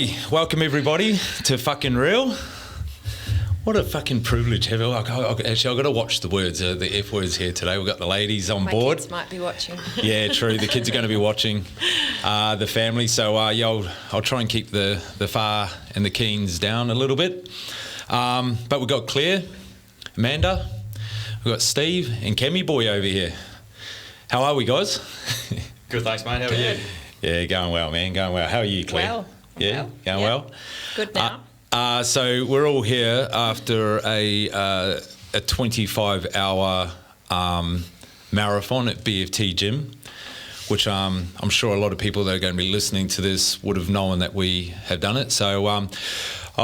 Alrighty, welcome everybody to Fucking Real. What a fucking privilege. Actually, I've got to watch the words, the F words here today. We've got the ladies on board. My kids might be watching. Yeah, true. The kids are going to be watching, the family. So I'll try and keep the far and the keens down a little bit. But we've got Claire, Amanda, we've got Steve and Kemi boy over here. How are we, guys? Good, thanks, mate. How are you? Yeah, going well, man. Going well. How are you, Claire? Well. Yeah, going well? Good now. So we're all here after a 25-hour marathon at BFT Gym, which I'm sure a lot of people that are going to be listening to this would have known that we have done it. So I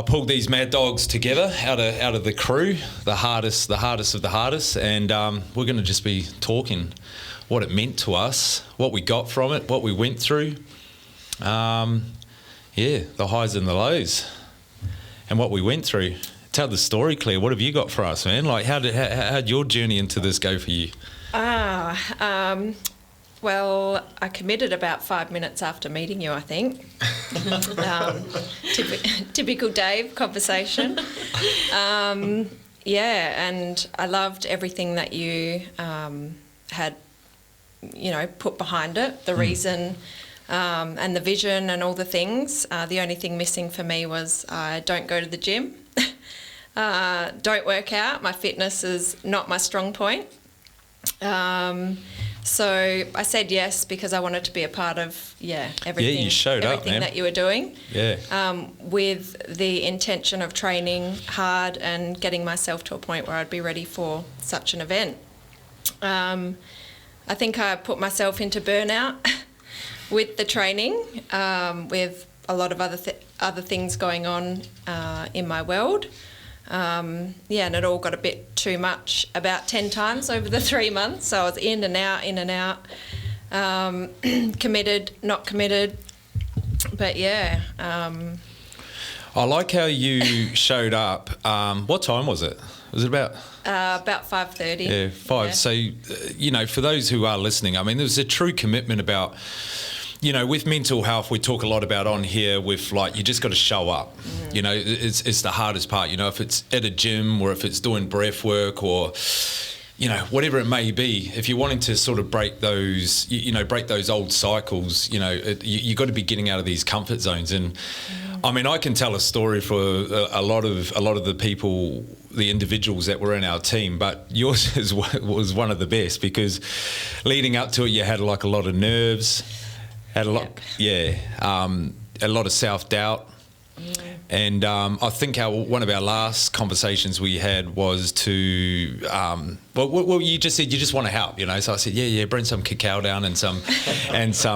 pulled these mad dogs together out of the crew, the hardest of the hardest, and we're going to just be talking what it meant to us, what we got from it, what we went through. The highs and the lows. And what we went through. Tell the story, Claire. What have you got for us, man? Like, how'd your journey into this go for you? Well, I committed about 5 minutes after meeting you, I think. Typical Dave conversation. And I loved everything that you had, put behind it, the reason and the vision and all the things. The only thing missing for me was I don't go to the gym, don't work out. My fitness is not my strong point. So I said yes because I wanted to be a part of everything. Yeah, you showed up, man. That you were doing. Yeah. With the intention of training hard and getting myself to a point where I'd be ready for such an event. I think I put myself into burnout with the training, with a lot of other things going on in my world. And it all got a bit too much about 10 times over the 3 months. So I was in and out, committed, not committed. But I like how you showed up. What time was it? Was it about 5:30. Yeah, 5. Yeah. So, for those who are listening, I mean, there's a true commitment about, with mental health, we talk a lot about on here with, like, you just got to show up. It's the hardest part, if it's at a gym or if it's doing breath work or, whatever it may be. If you're wanting to sort of break those, break those old cycles, you got to be getting out of these comfort zones. And I mean, I can tell a story for a lot of the people, the individuals that were in our team, but yours was one of the best because leading up to it, you had like a lot of nerves, had a lot, a lot of self-doubt. And I think one of our last conversations we had was to, well, you just said you just want to help, So I said, bring some cacao down and some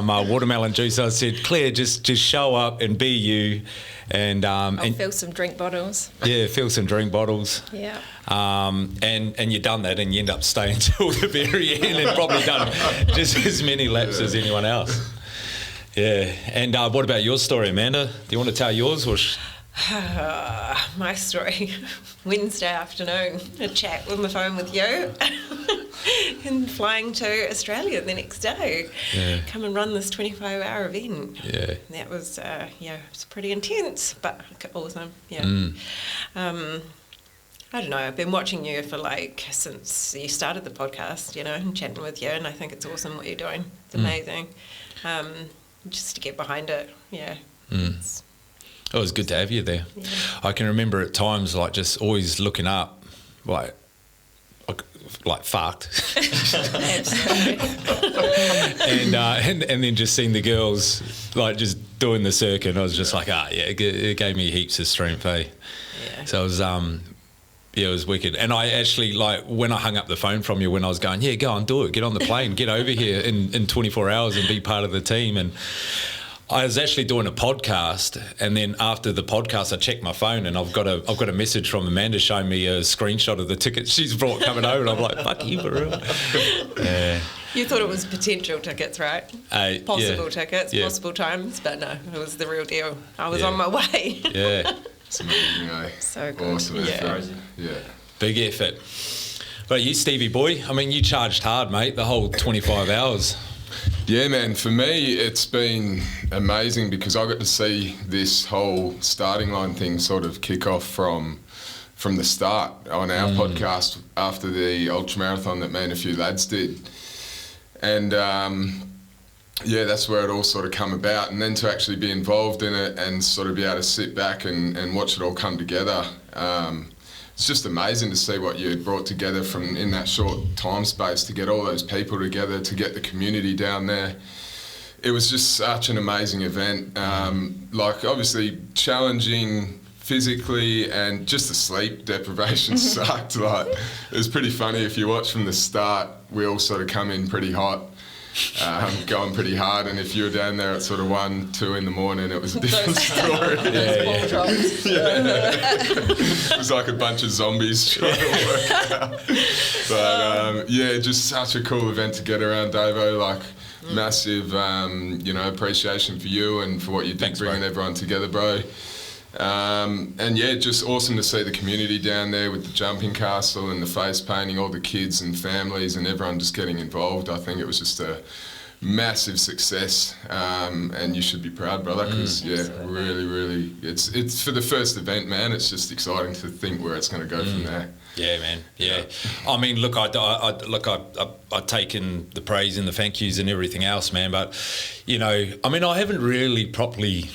watermelon juice. I said, Claire, just show up and be you, and fill some drink bottles. Yeah, fill some drink bottles. Yeah. And you done that, and you end up staying till the very end, and probably done just as many laps as anyone else. Yeah, and what about your story, Amanda? Do you want to tell yours? Or my story, Wednesday afternoon, a chat on the phone with you and flying to Australia the next day. Yeah. Come and run this 25-hour event. Yeah. That was, it was pretty intense, but awesome, yeah. I don't know, I've been watching you for since you started the podcast, and chatting with you, and I think it's awesome what you're doing. It's amazing. Just to get behind it, yeah. It was good to have you there. Yeah. I can remember at times just always looking up, like fucked, and then just seeing the girls just doing the circuit. I was just like, it gave me heaps of strength, eh? Yeah. So it was it was wicked. And I actually, when I hung up the phone from you, when I was going, go on, do it, get on the plane, get over here in 24 hours and be part of the team. And I was actually doing a podcast, and then after the podcast, I checked my phone, and I've got a message from Amanda showing me a screenshot of the tickets she's brought coming over, and I'm like, fuck you, for real. Yeah. You thought it was potential tickets, right? Possible tickets, possible times, but no, it was the real deal. I was on my way. Yeah. It's amazing, eh? So good. Awesome. Yeah. Big effort. But you, Stevie boy, I mean, you charged hard, mate, the whole 25 hours. Yeah, man, for me, it's been amazing because I got to see this whole starting line thing sort of kick off from the start on our podcast after the ultramarathon that me and a few lads did. And yeah, that's where it all sort of come about. And then to actually be involved in it and sort of be able to sit back and watch it all come together. It's just amazing to see what you brought together from in that short time space, to get all those people together, to get the community down there. It was just such an amazing event. Like, obviously challenging physically, and just the sleep deprivation sucked. Like, it was pretty funny if you watch from the start. We all sort of come in pretty hot, going pretty hard, and if you were down there at sort of 1, 2 in the morning, it was a different story. It was like a bunch of zombies trying to work out. But yeah, just such a cool event to get around, Davo. Like, massive, you know, appreciation for you and for what you did, bringing everyone together, bro. And yeah, just awesome to see the community down there with the jumping castle and the face painting, all the kids and families and everyone just getting involved. I think it was just a massive success, and you should be proud, brother, because yeah, really, it's for the first event, man. It's just exciting to think where it's going to go from there. Yeah, man. Yeah. I mean, look, I've taken the praise and the thank yous and everything else, man. But, you know, I mean, I haven't really properly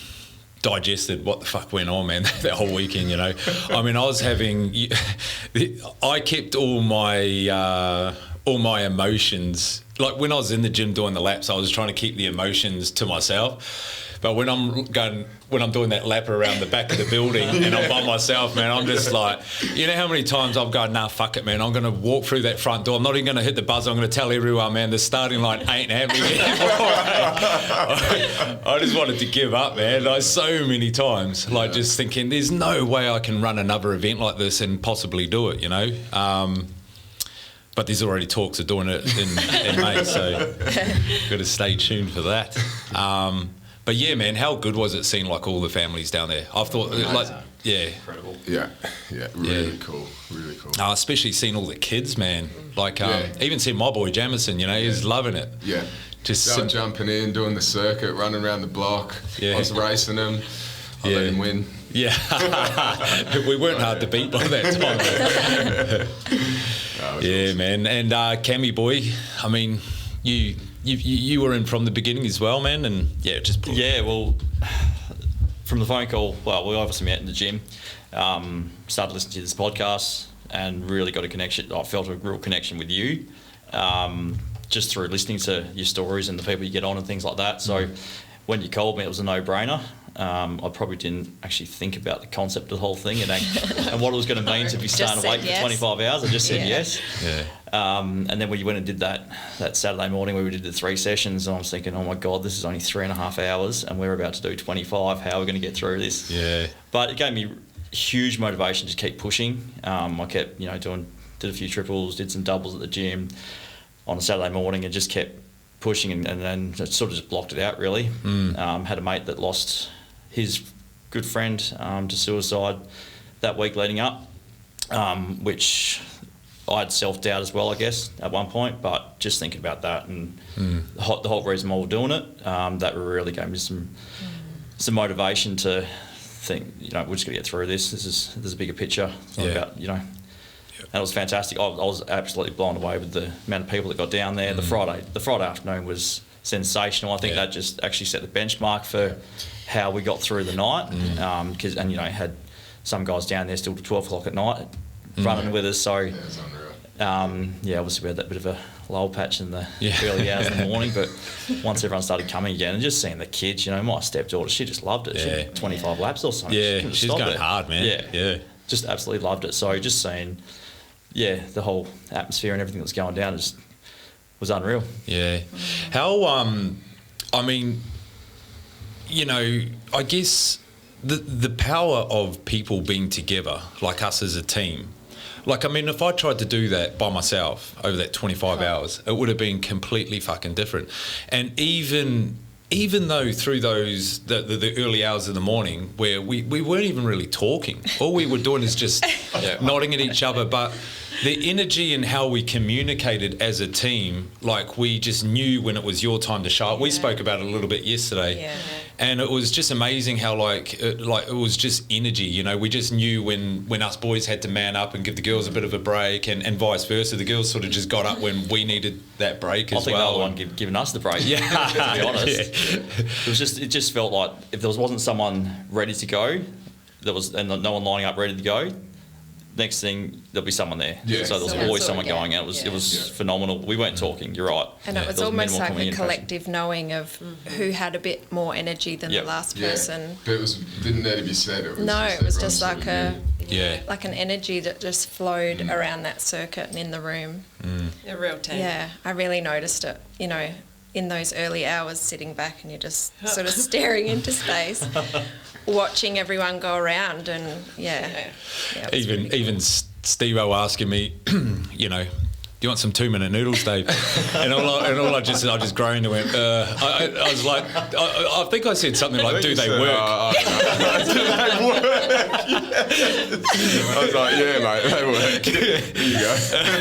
digested what the fuck went on, man, that whole weekend, you know. I mean, I kept all my emotions, like when I was in the gym doing the laps, I was trying to keep the emotions to myself. But when I'm doing that lap around the back of the building and I'm by myself, man, I'm just like, you know how many times I've gone, nah, fuck it, man, I'm going to walk through that front door. I'm not even going to hit the buzzer. I'm going to tell everyone, man, the starting line ain't happening anymore. I just wanted to give up, man. Like, so many times, like, just thinking, there's no way I can run another event like this and possibly do it, you know. But there's already talks of doing it in May, so got to stay tuned for that. But yeah, man, how good was it seeing like all the families down there? I thought, like, yeah, incredible. Yeah, really cool. Especially seeing all the kids, man. Like, even seeing my boy Jamison, you know, he's loving it. Yeah, just jumping in, doing the circuit, running around the block. Yeah, I was racing him. I let him win. Yeah, we weren't hard to beat by that time. Yeah, awesome, man. And Cammy boy, I mean, you were in from the beginning as well, man, and well, from the phone call, well, we obviously met in the gym, started listening to this podcast, and really got a connection. I felt a real connection with you, just through listening to your stories and the people you get on and things like that. So when you called me, it was a no-brainer. I probably didn't actually think about the concept of the whole thing and what it was going to mean to be staying awake for 25 hours. I just said yes. Yeah. And then when you went and did that Saturday morning where we did the 3 sessions, and I was thinking, oh my God, this is only 3.5 hours and we're about to do 25. How are we going to get through this? Yeah. But it gave me huge motivation to keep pushing. I kept, did a few triples, did some doubles at the gym on a Saturday morning and just kept pushing and then sort of just blocked it out really. Had a mate that lost his good friend to suicide that week leading up, which I had self-doubt as well, I guess, at one point, but just thinking about that and the whole reason why we're doing it, that really gave me some motivation to think, we're just going to get through this. There's a bigger picture. It's not about, and it was fantastic. I was absolutely blown away with the amount of people that got down there. The Friday afternoon was sensational. I think that just actually set the benchmark for how we got through the night. Because had some guys down there still to 12 o'clock at night running with us. So obviously we had that bit of a lull patch in the early hours in the morning, but once everyone started coming again and just seeing the kids, my stepdaughter, she just loved it. She did 25 laps or something. Yeah, she's going hard, man. Yeah. Just absolutely loved it. So just seeing, the whole atmosphere and everything that was going down was unreal. Yeah. How, I mean, I guess the power of people being together, like us as a team. Like, I mean, if I tried to do that by myself over that 25 hours, it would have been completely fucking different. And even though through those the early hours of the morning where we weren't even really talking, all we were doing is just nodding at each other, but the energy and how we communicated as a team, like we just knew when it was your time to show up. We spoke about it a little bit yesterday. Yeah. And it was just amazing how it was just energy, you know. We just knew when us boys had to man up and give the girls a bit of a break, and vice versa. The girls sort of just got up when we needed that break as well. I think they were the one giving us the break. Yeah, to be honest, yeah. It just felt like if there wasn't someone ready to go, and no one lining up ready to go, next thing there'll be someone there. Yeah. So there was always someone going, and it was phenomenal. We weren't talking. You're right. And it was almost like a collective knowing of who had a bit more energy than the last person. But it didn't need to be said. It was just like like an energy that just flowed around that circuit and in the room. A real team. Yeah, I really noticed it, you know, in those early hours, sitting back and you're just sort of staring into space, watching everyone go around, and even Steve-O asking me, you know, do you want some 2-minute noodles, Dave? and all I just groaned and went, I was like, I think I said something like, do they work? Do they work? I was like, yeah, mate, they work. Here you go.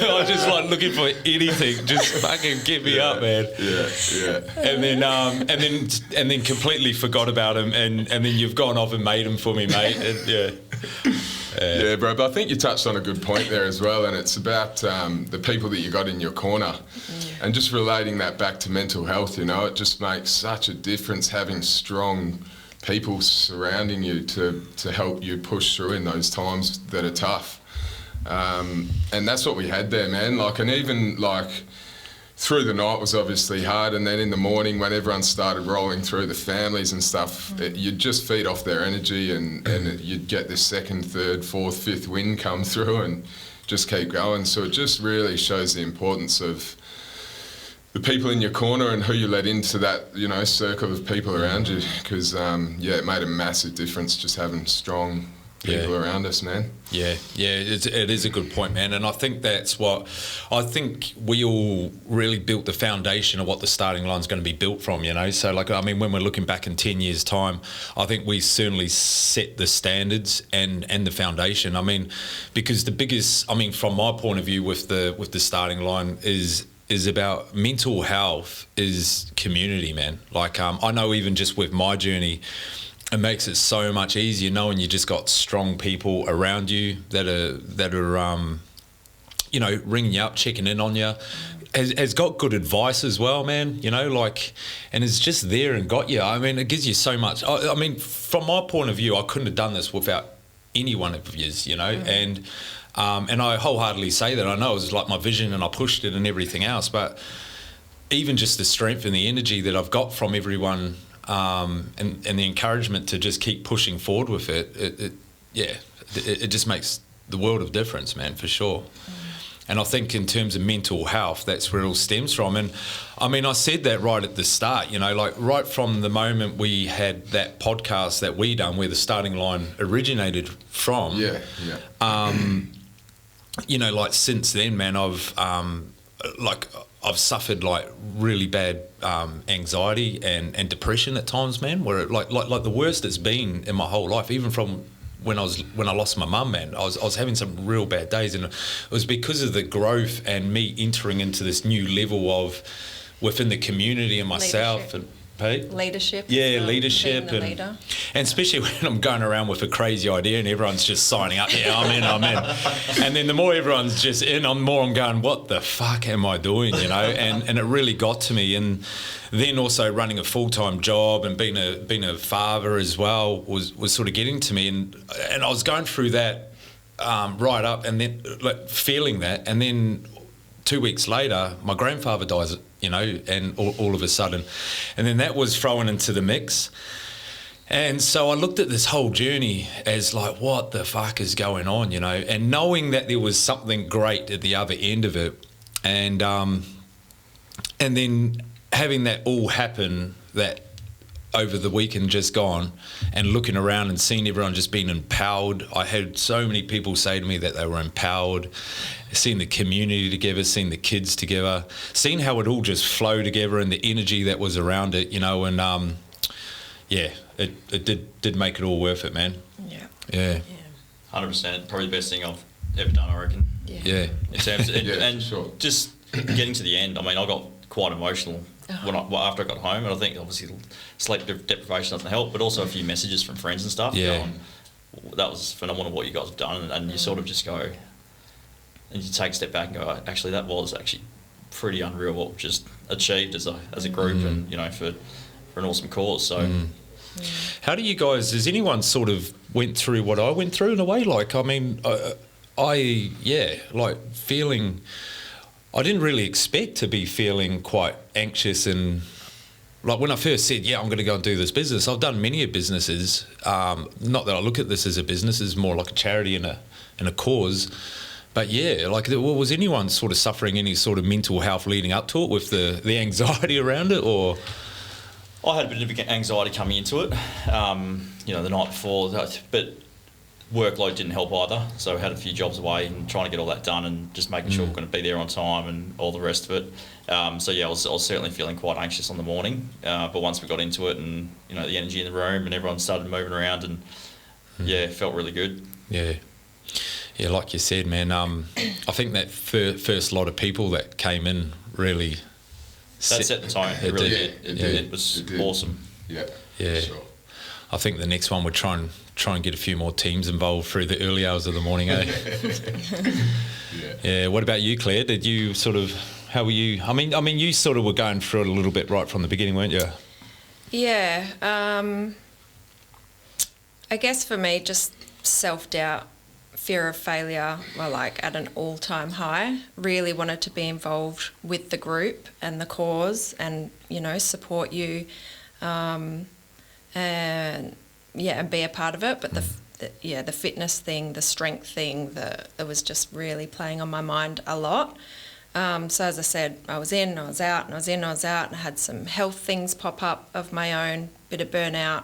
I was just like looking for anything, just fucking get me up, man. Yeah. And then completely forgot about him, and then you've gone off and made him for me, mate. And, yeah, bro, but I think you touched on a good point there as well, and it's about the people that you got in your corner, and just relating that back to mental health. You know, it just makes such a difference having strong people surrounding you to help you push through in those times that are tough. And that's what we had there, man. Like, and even like through the night was obviously hard, and then in the morning when everyone started rolling through, the families and stuff, you'd just feed off their energy, and you'd get this second, third, fourth, fifth wind come through and just keep going. So it just really shows the importance of the people in your corner and who you let into that, you know, circle of people around you, because it made a massive difference just having strong people around us, man. Yeah, it is a good point, man. And I think that's what I think we all really built the foundation of what the starting line's going to be built from, you know. So, like, I mean, when we're looking back in 10 years' time, I think we certainly set the standards and the foundation. I mean, because the biggest, I mean, from my point of view with the starting line is about mental health, is community, man. Like, I know even just with my journey, it makes it so much easier knowing you just got strong people around you that are you know, ringing you up, checking in on you, has got good advice as well, man, you know, like, and is just there and got you. I mean, it gives you so much. I mean, from my point of view, I couldn't have done this without any one of yous, you know, and I wholeheartedly say that. I know it was like my vision and I pushed it and everything else, but even just the strength and the energy that I've got from everyone, and the encouragement to just keep pushing forward with it just makes the world of difference, man, for sure. And I think in terms of mental health, that's where it all stems from. And I mean, I said that right at the start, you know, like right from the moment we had that podcast that we done, where the starting line originated from. You know, like since then, man, I've suffered like really bad anxiety and depression at times, man, where it, like the worst it's been in my whole life, even from when I lost my mum, man. I was having some real bad days, and it was because of the growth and me entering into this new level of within the community and myself. Leadership. Yeah, leadership. Being the leader. And especially when I'm going around with a crazy idea and everyone's just signing up. Yeah, I'm in. And then the more everyone's just in, the more I'm going, what the fuck am I doing, you know? And it really got to me. And then also running a full-time job and being a father as well was sort of getting to me. And I was going through that right up, and then like feeling that. And then 2 weeks later, my grandfather dies, you know, and all of a sudden. And then that was thrown into the mix. And so I looked at this whole journey as like, what the fuck is going on, you know, and knowing that there was something great at the other end of it. And then having that all happen, that over the weekend just gone, and looking around and seeing everyone just being empowered. I had so many people say to me that they were empowered, seeing the community together, seeing the kids together, seeing how it all just flowed together and the energy that was around it, you know, and it did make it all worth it, man. Yeah. 100%. Probably the best thing I've ever done, I reckon. Yeah. In terms of, Yeah, and sure. just getting to the end, I mean, I got quite emotional after I got home, and I think obviously sleep deprivation doesn't help, but also a few messages from friends and stuff. Yeah. Going, that was phenomenal what you guys have done, and you sort of just go, and you take a step back and go, actually, that was actually pretty unreal what we've just achieved as a group, and for an awesome cause. So. How do you guys, has anyone sort of went through what I went through in a way? Like, I mean, feeling, I didn't really expect to be feeling quite anxious, and like when I first said, I'm going to go and do this business, I've done many businesses, not that I look at this as a business, it's more like a charity and a cause. But was anyone sort of suffering any sort of mental health leading up to it with the anxiety around it, or? I had a bit of anxiety coming into it, the night before, but workload didn't help either. So I had a few jobs away and trying to get all that done and just making sure we're going to be there on time and all the rest of it. I was certainly feeling quite anxious on the morning. But once we got into it and, the energy in the room and everyone started moving around and, it felt really good. Yeah. Yeah, like you said, man, I think that first lot of people that came in really... That set the tone. It really did. It was awesome. Yeah. Sure. I think the next one we'll try and get a few more teams involved through the early hours of the morning, eh? Yeah. What about you, Claire? Did you sort of, how were you? I mean, you sort of were going through it a little bit right from the beginning, weren't you? Yeah. I guess for me, just self-doubt, fear of failure were like at an all-time high. Really wanted to be involved with the group and the cause and, support you and be a part of it. But the fitness thing, the strength thing, that was just really playing on my mind a lot. So as I said, I was in, I was out, and I was in, I was out, and I had some health things pop up of my own, bit of burnout,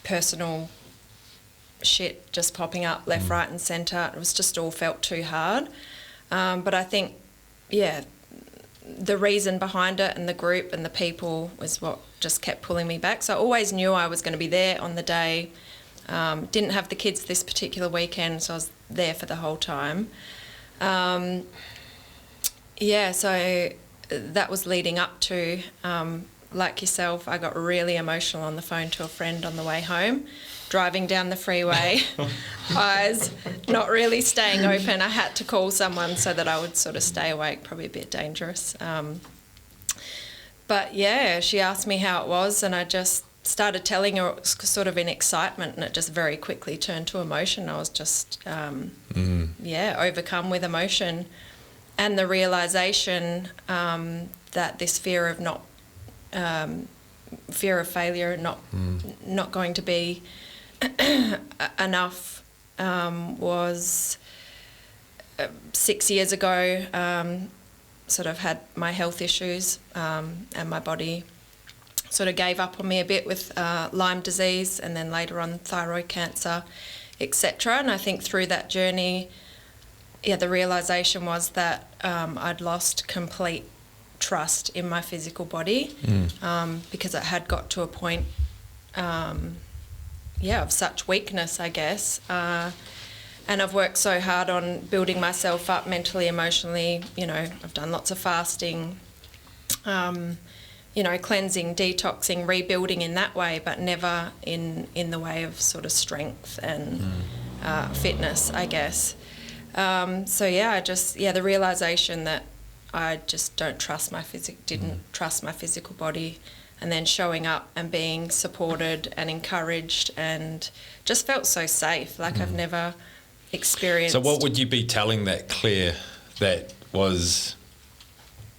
personal shit just popping up left, right and centre. It was just all felt too hard. But I think, the reason behind it and the group and the people was what just kept pulling me back. So I always knew I was going to be there on the day. Didn't have the kids this particular weekend, so I was there for the whole time. So that was leading up to, like yourself, I got really emotional on the phone to a friend on the way home, driving down the freeway, eyes not really staying open. I had to call someone so that I would sort of stay awake, probably a bit dangerous. But she asked me how it was, and I just started telling her, it was sort of in excitement, and it just very quickly turned to emotion. I was just, overcome with emotion, and the realisation that this fear of failure, not going to be enough was 6 years ago. Sort of had my health issues, and my body sort of gave up on me a bit with Lyme disease, and then later on thyroid cancer, etc. And I think through that journey, the realisation was that I'd lost complete trust in my physical body, because it had got to a point of such weakness, I guess. And I've worked so hard on building myself up mentally, emotionally. I've done lots of fasting, cleansing, detoxing, rebuilding in that way, but never in the way of sort of strength and fitness, I guess. The realisation that I just didn't trust my physical body, and then showing up and being supported and encouraged and just felt so safe, like I've never experienced. So what would you be telling that Claire that was,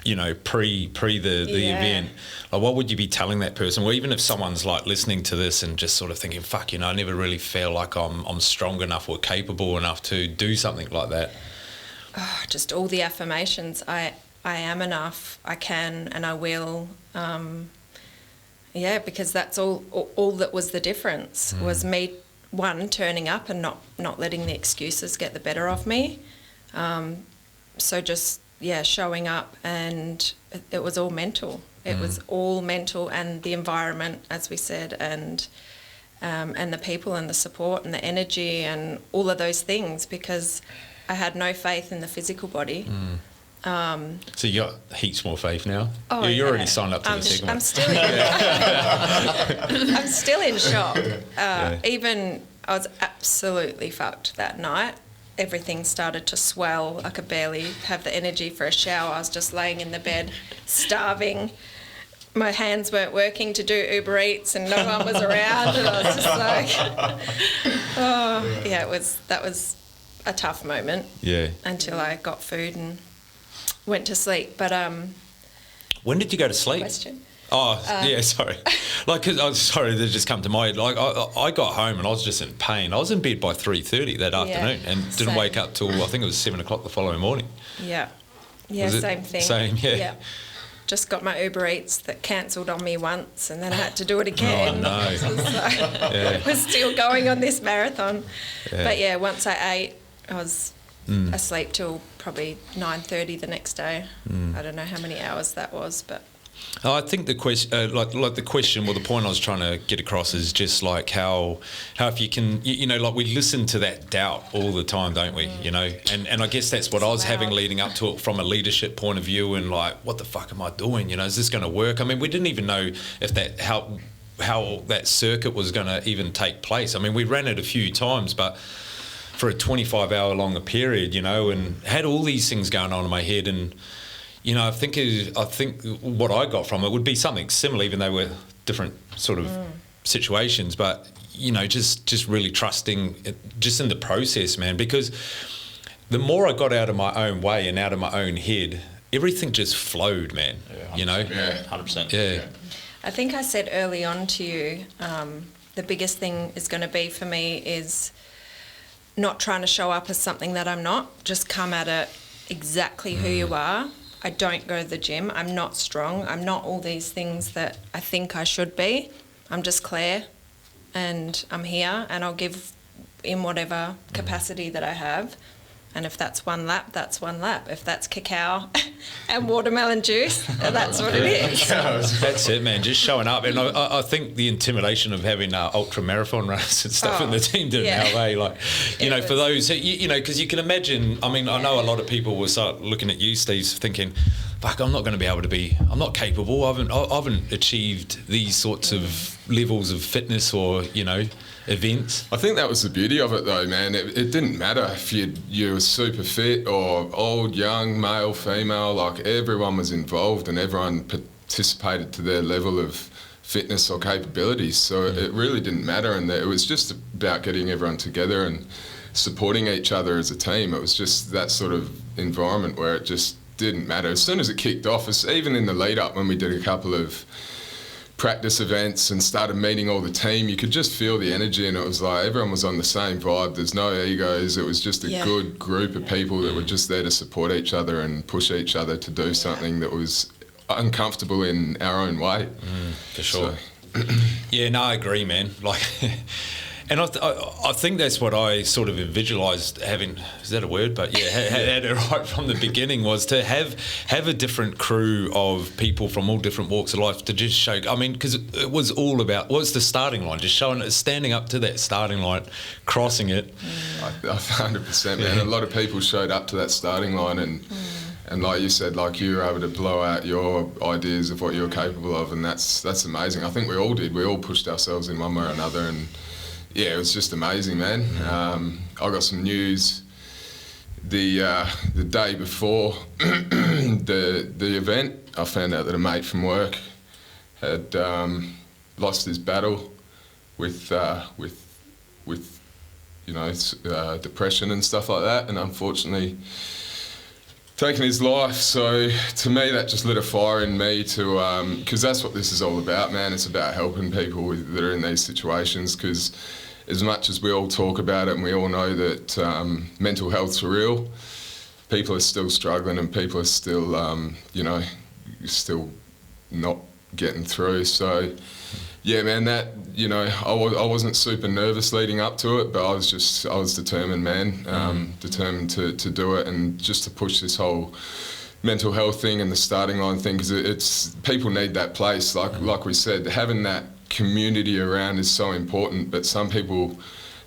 pre the event? Like, what would you be telling that person? Well, even if someone's like listening to this and just sort of thinking, fuck, I never really feel like I'm strong enough or capable enough to do something like that. Oh, just all the affirmations. I am enough, I can, and I will. Because that's all that was the difference, was me, one, turning up and not letting the excuses get the better of me. So just, showing up, and it was all mental. It was all mental, and the environment, as we said, and and the people and the support and the energy and all of those things, because I had no faith in the physical body. So you got heaps more faith now? Oh, You're already signed up to the second one. I'm still I'm still in shock. Even I was absolutely fucked that night. Everything started to swell. I could barely have the energy for a shower. I was just laying in the bed, starving. My hands weren't working to do Uber Eats, and no one was around. And I was just like, that was a tough moment. Yeah. Until I got food and went to sleep. But when did you go to sleep? question. Oh, yeah, sorry. Like, sorry, that just come to my head. Like, I got home and I was just in pain. I was in bed by 3:30 that afternoon and didn't wake up till, I think it was 7 o'clock the following morning. Yeah. Yeah, Was it same thing. same, yeah. Just got my Uber Eats that cancelled on me once, and then I had to do it again. Oh, no. So we're still going on this marathon. Yeah. But yeah, once I ate, I was asleep till probably 9:30 the next day. I don't know how many hours that was, but... I think the question, like the question, well, the point I was trying to get across is just like how if you can, like we listen to that doubt all the time, don't we? You know, and I guess that's what I was having leading up to it from a leadership point of view, and like, what the fuck am I doing? You know, is this going to work? I mean, we didn't even know if how that circuit was going to even take place. I mean, we ran it a few times, but for a 25-hour longer period, and had all these things going on in my head. And I think what I got from it would be something similar, even though we're different sort of situations. But just really trusting just in the process, man. Because the more I got out of my own way and out of my own head, everything just flowed, man. Yeah, 100%. Yeah. I think I said early on to you, the biggest thing is going to be for me is not trying to show up as something that I'm not. Just come at it exactly who you are. I don't go to the gym. I'm not strong. I'm not all these things that I think I should be. I'm just Claire, and I'm here, and I'll give in whatever capacity that I have. And if that's one lap, that's one lap. If that's cacao and watermelon juice, that's what it is. That's it, man. Just showing up. And I think the intimidation of having ultra-marathon runners and stuff in the team did now, like, for those, because you can imagine, I mean, I know a lot of people will start looking at you, Steve, thinking, fuck, I'm not going to be able to be, I'm not capable. I haven't achieved these sorts of levels of fitness or, events. I think that was the beauty of it, though, man. It didn't matter if you were super fit or old, young, male, female. Like, everyone was involved and everyone participated to their level of fitness or capabilities. So it really didn't matter, and it was just about getting everyone together and supporting each other as a team. It was just that sort of environment where it just didn't matter. As soon as it kicked off, even in the lead up when we did a couple of practice events and started meeting all the team, you could just feel the energy, and it was like everyone was on the same vibe. There's no egos. It was just a good group of people that were just there to support each other and push each other to do something that was uncomfortable in our own way. For sure. Yeah, no, I agree, man. Like, and I think that's what I sort of visualised having, is that a word? But yeah, had it right from the beginning, was to have a different crew of people from all different walks of life to just show, I mean, because it was all about, what's the starting line? Just showing it, standing up to that starting line, crossing it. 100%, man. A lot of people showed up to that starting line and like you said, like, you were able to blow out your ideas of what you were capable of, and that's amazing. I think we all did. We all pushed ourselves in one way or another, and yeah, it was just amazing, man. I got some news the day before the event. I found out that a mate from work had lost his battle with depression and stuff like that, and unfortunately taken his life. So to me, that just lit a fire in me to, because that's what this is all about, man. It's about helping people that are in these situations, because as much as we all talk about it and we all know that mental health's real, people are still struggling and people are still, still not getting through. So yeah, man, that, I wasn't super nervous leading up to it, but I was determined, man, determined to do it and just to push this whole mental health thing and the starting line thing, because it's people need that place, like we said, having that community around is so important, but some people,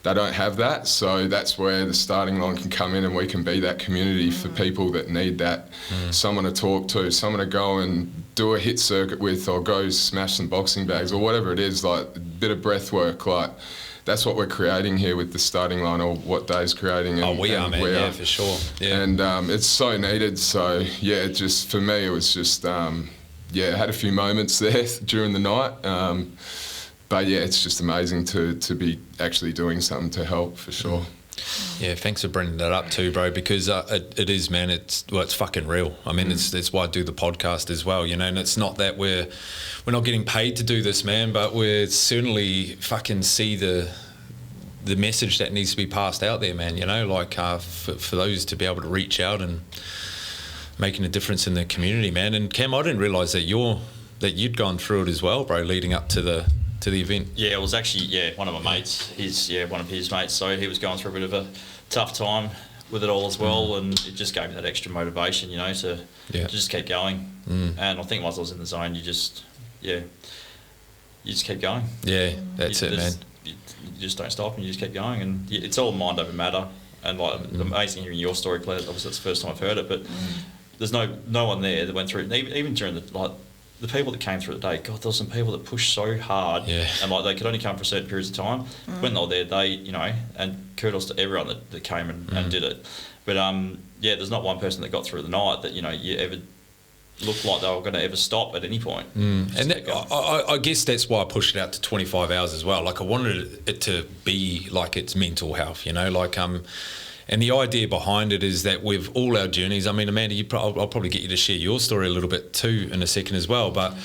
they don't have that. So that's where the starting line can come in, and we can be that community for people that need that. Someone to talk to, someone to go and do a hit circuit with, or go smash some boxing bags, or whatever it is, like a bit of breath work. Like, that's what we're creating here with the starting line, or what Dave's creating. And, we are, man. Yeah, for sure. Yeah. And it's so needed. So yeah, it just, for me, it was just, I had a few moments there during the night. But yeah, it's just amazing to be actually doing something to help, for sure. Yeah, thanks for bringing that up too, bro, because it is, man, it's fucking real. I mean, that's why I do the podcast as well, you know, and it's not that we're not getting paid to do this, man, but we're certainly fucking see the message that needs to be passed out there, man, you know, like for those to be able to reach out and making a difference in the community, man. And Cam, I didn't realise that you'd gone through it as well, bro, leading up to the event. Yeah, it was actually, one of my mates, one of his mates, so he was going through a bit of a tough time with it all as well, and it just gave me that extra motivation, you know, to just keep going. And I think once I was in the zone, you just keep going. Yeah, that's it, man. You just don't stop, and you just keep going, and it's all mind over matter. And like, amazing hearing your story, Claire. Obviously, it's the first time I've heard it, but there's no one there that went through it. Even during the people that came through the day, God, there were some people that pushed so hard, and like they could only come for certain periods of time. When they were there, they, you know, and kudos to everyone that came and did it. But there's not one person that got through the night that, you know, you ever looked like they were going to ever stop at any point. And I guess that's why I pushed it out to 25 hours as well. Like, I wanted it to be like it's mental health, you know, like and the idea behind it is that with all our journeys, I mean, Amanda, I'll probably get you to share your story a little bit too in a second as well. But,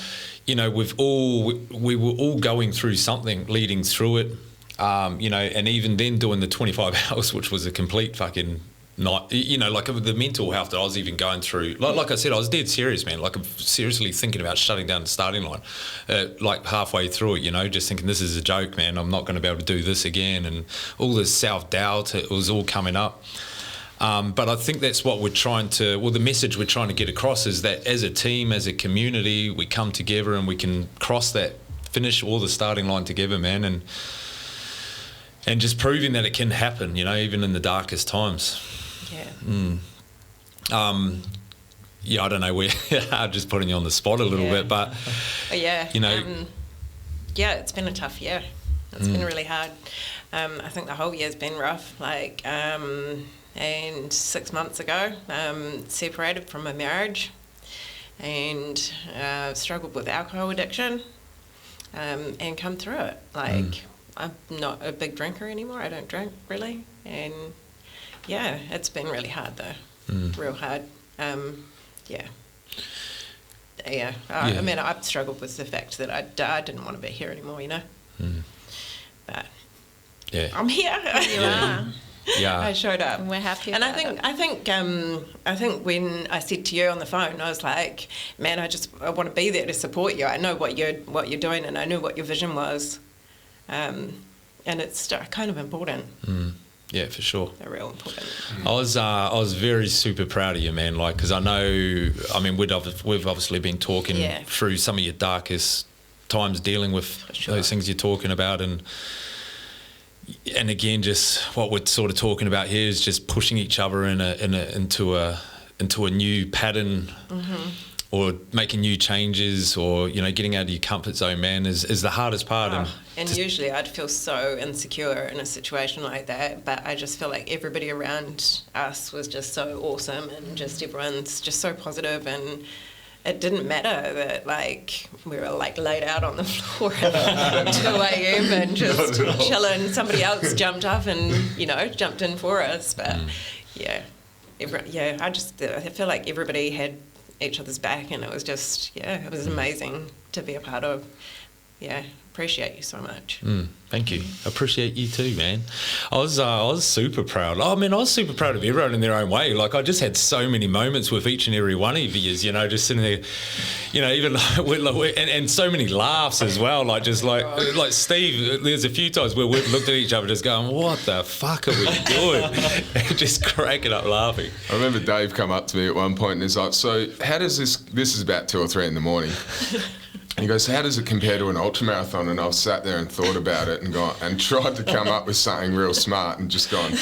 you know, we were all going through something leading through it, you know, and even then doing the 25 hours, which was a complete fucking night, you know, like the mental health that I was even going through. Like I said, I was dead serious, man. Like, I'm seriously thinking about shutting down the starting line, like halfway through it, you know, just thinking this is a joke, man. I'm not going to be able to do this again. And all this self-doubt, it was all coming up. But I think that's what the message we're trying to get across is that as a team, as a community, we come together and we can finish all the starting line together, man. And just proving that it can happen, you know, even in the darkest times. I don't know, I'm just putting you on the spot a little bit, but you know, it's been a tough year. It's been really hard. I think the whole year's been rough. Like, and 6 months ago, separated from a marriage, and struggled with alcohol addiction, and come through it. Like, I'm not a big drinker anymore. I don't drink really, and it's been really hard though, real hard. I mean, I've struggled with the fact that I didn't want to be here anymore, you know. But I'm here. You are. Yeah, I showed up. And we're happy. And about I think when I said to you on the phone, I was like, man, I want to be there to support you. I know what you're doing, and I knew what your vision was. And it's kind of important. Yeah, for sure. They're real important. I was very super proud of you, man. Like, because I mean, we've obviously been talking through some of your darkest times, dealing with those things you're talking about, and again, just what we're sort of talking about here is just pushing each other into a new pattern. Or making new changes, or, you know, getting out of your comfort zone, man, is the hardest part. And usually I'd feel so insecure in a situation like that, but I just feel like everybody around us was just so awesome, and just everyone's just so positive, and it didn't matter that, like, we were like laid out on the floor at 2 a.m. and just chilling. Somebody else jumped up and, you know, jumped in for us, but I feel like everybody had each other's back, and it was just it was amazing to be a part of. Appreciate you so much. Thank you. Appreciate you too, man. I was super proud. I mean, I was super proud of everyone in their own way. Like, I just had so many moments with each and every one of you, you know, just sitting there, you know, even and so many laughs as well. Like, just like Steve, there's a few times where we've looked at each other just going, what the fuck are we doing? Just cracking up laughing. I remember Dave come up to me at one point and he's like, so how does this is about 2 or 3 in the morning. And he goes, how does it compare to an ultramarathon? And I've sat there and thought about it and tried to come up with something real smart and just gone,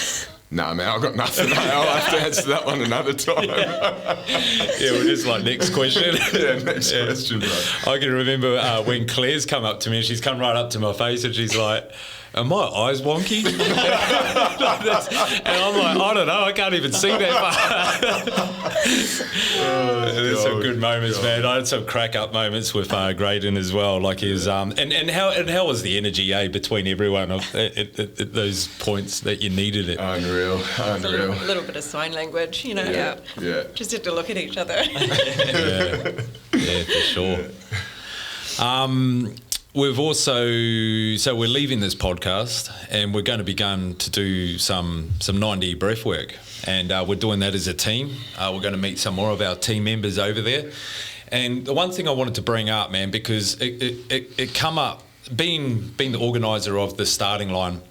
nah, man, I've got nothing. I'll have to answer that one another time. Yeah, we're just like, next question. Next question, bro. I can remember when Claire's come up to me and she's come right up to my face and she's like, are my eyes wonky? And I'm like, I don't know, I can't even see that far. There's some good moments, man. I had some crack up moments with Graydon as well. Like his and how was the energy, between everyone at those points that you needed it? Unreal. A little bit of sign language, you know. Yeah. Just had to look at each other. Yeah, for sure. We've also, so we're leaving this podcast and we're going to begin to do some 90 breath work, and we're doing that as a team. We're going to meet some more of our team members over there. And the one thing I wanted to bring up, man, because it come up, being the organiser of the starting line,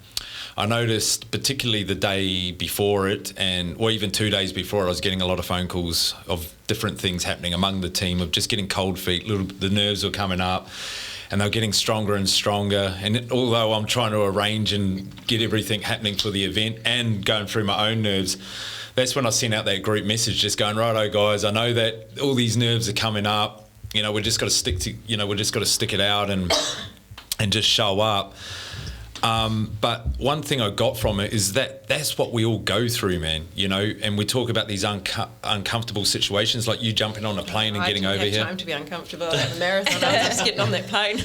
I noticed particularly the day before it, or even 2 days before, I was getting a lot of phone calls of different things happening among the team, of just getting cold feet, the nerves were coming up. And they're getting stronger and stronger. And although I'm trying to arrange and get everything happening for the event and going through my own nerves, that's when I sent out that group message just going, righto guys, I know that all these nerves are coming up. You know, we just got to stick it out and just show up. But one thing I got from it is that's what we all go through, man, you know, and we talk about these uncomfortable situations, like you jumping on a plane and getting over here. I didn't have time to be uncomfortable at the marathon. I was just getting on that plane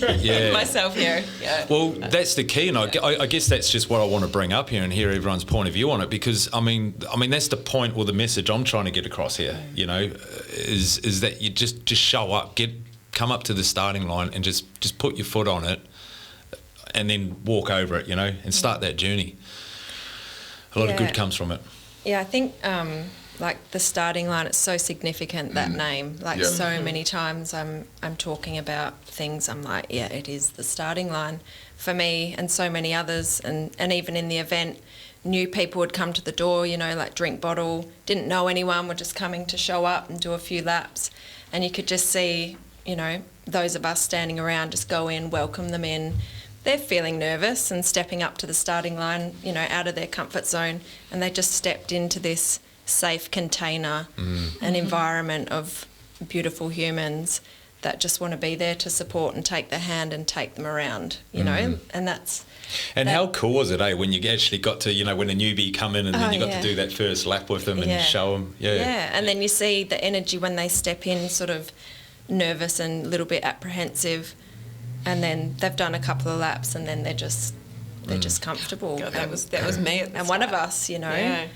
myself here. Yeah. Well, that's the key, and I guess that's just what I want to bring up here and hear everyone's point of view on it, because I mean that's the point or the message I'm trying to get across here, you know, is that you just show up, come up to the starting line and just put your foot on it, and then walk over it, you know, and start that journey. A lot of good comes from it. Yeah, I think like the starting line, it's so significant, that name. Like so many times I'm talking about things, I'm like, yeah, it is the starting line for me and so many others. And even in the event, new people would come to the door, you know, like drink bottle, didn't know anyone, were just coming to show up and do a few laps. And you could just see, you know, those of us standing around just go in, welcome them in. They're feeling nervous and stepping up to the starting line, you know, out of their comfort zone, and they just stepped into this safe container, an environment of beautiful humans that just want to be there to support and take their hand and take them around, you know, and that's... And how cool was it, when you actually got to, you know, when a newbie come in and then you got to do that first lap with them and show them. Yeah, and then you see the energy when they step in, sort of nervous and a little bit apprehensive, and then they've done a couple of laps and then they're just comfortable. God, that was me at the and start. one of us, you know. Yeah.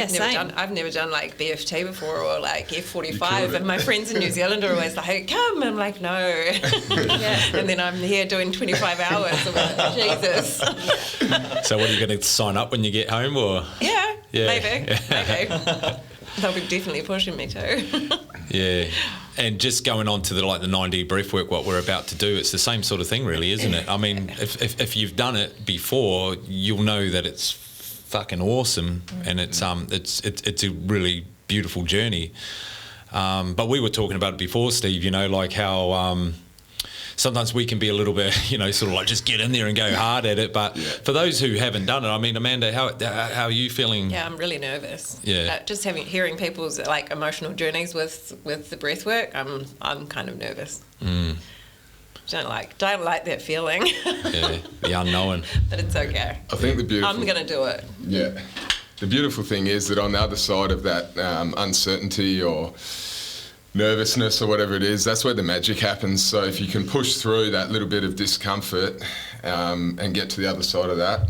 Same. I've never done like BFT before or like F45, and my friends in New Zealand are always like, come, and I'm like, no. And then I'm here doing 25 hours. I'm like, Jesus. So what, are you going to sign up when you get home, or? Yeah. Maybe. They'll be definitely pushing me too. Yeah. And just going on to the 90 breath work, what we're about to do, it's the same sort of thing, really, isn't it? I mean, if you've done it before, you'll know that it's fucking awesome, and it's a really beautiful journey. But we were talking about it before, Steve, you know, like how sometimes we can be a little bit, you know, sort of like just get in there and go hard at it. But for those who haven't done it, I mean, Amanda, how are you feeling? Yeah, I'm really nervous. Yeah. Just hearing people's like emotional journeys with the breath work, I'm kind of nervous. Don't like that feeling. Yeah, the unknown. But it's okay. I think the beautiful... I'm going to do it. Yeah. The beautiful thing is that on the other side of that uncertainty or nervousness or whatever it is, that's where the magic happens. So if you can push through that little bit of discomfort and get to the other side of that,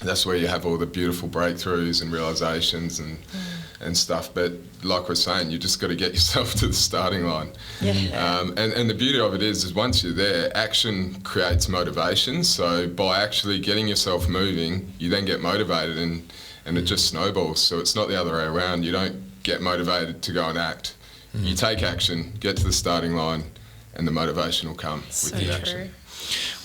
that's where you have all the beautiful breakthroughs and realizations and stuff. But like we're saying, you just got to get yourself to the starting line. And the beauty of it is once you're there, action creates motivation. So by actually getting yourself moving, you then get motivated, and it just snowballs. So it's not the other way around. You don't get motivated to go and act. You take action, get to the starting line, and the motivation will come with the action.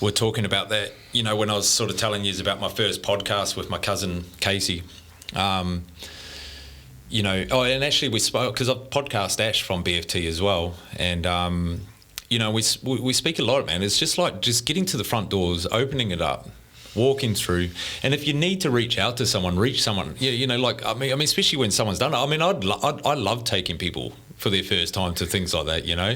We're talking about that, you know, when I was sort of telling you about my first podcast with my cousin Casey, you know, and actually we spoke, because I've podcast Ash from BFT as well, and you know, we speak a lot, man. It's just like just getting to the front doors, opening it up, walking through, and if you need to reach out to someone, reach someone. Yeah, you know, like I mean, especially when someone's done it. I mean, I love taking people for their first time to things like that, you know.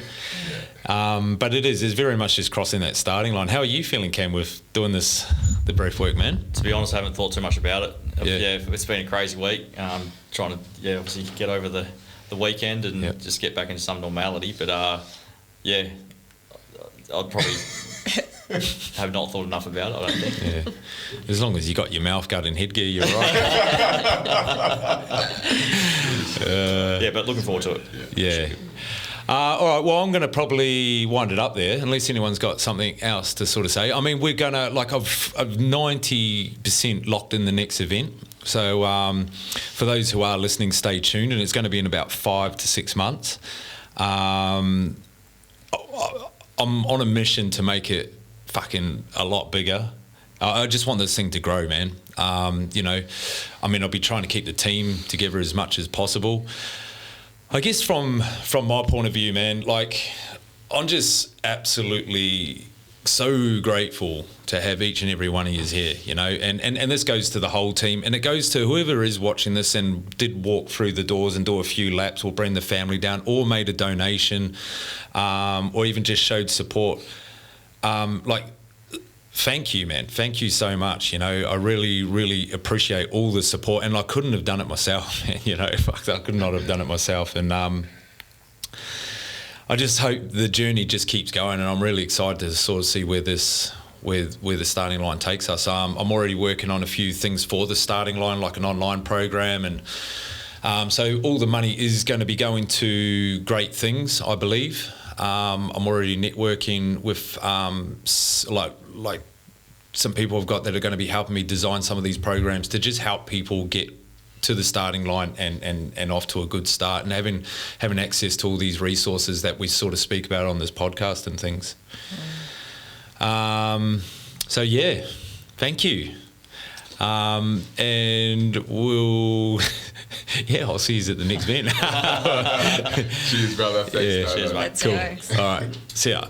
But it's very much just crossing that starting line. How are you feeling, Cam, with doing the brief work, man? To be honest, I haven't thought too much about it. Yeah. It's been a crazy week. Trying to obviously get over the weekend and just get back into some normality. But I'd probably have not thought enough about it, I don't think. Yeah. As long as you got your mouth guard and headgear, you're right. But looking forward to it. Yeah. All right, well, I'm going to probably wind it up there, unless anyone's got something else to sort of say. I mean, we're going to, like, I've 90% locked in the next event. So for those who are listening, stay tuned, and it's going to be in about 5 to 6 months. I'm on a mission to make it fucking a lot bigger. I just want this thing to grow, man. You know, I mean, I'll be trying to keep the team together as much as possible. I guess from my point of view, man, like, I'm just absolutely so grateful to have each and every one of you here, you know, and this goes to the whole team, and it goes to whoever is watching this and did walk through the doors and do a few laps or bring the family down or made a donation, or even just showed support. Like, thank you, man. Thank you so much. You know, I really, really appreciate all the support, and I couldn't have done it myself, man. You know, I could not have done it myself. And I just hope the journey just keeps going, and I'm really excited to sort of see where the starting line takes us. I'm already working on a few things for the starting line, like an online program, and so all the money is going to be going to great things, I believe. I'm already networking with like some people I've got that are going to be helping me design some of these programs to just help people get to the starting line and off to a good start, and having access to all these resources that we sort of speak about on this podcast and things. So yeah, thank you. And we'll I'll see you at the next event. Cheers, brother. Thanks, Yeah, brother. Cheers, mate. Let's Cool. go. All right, see ya.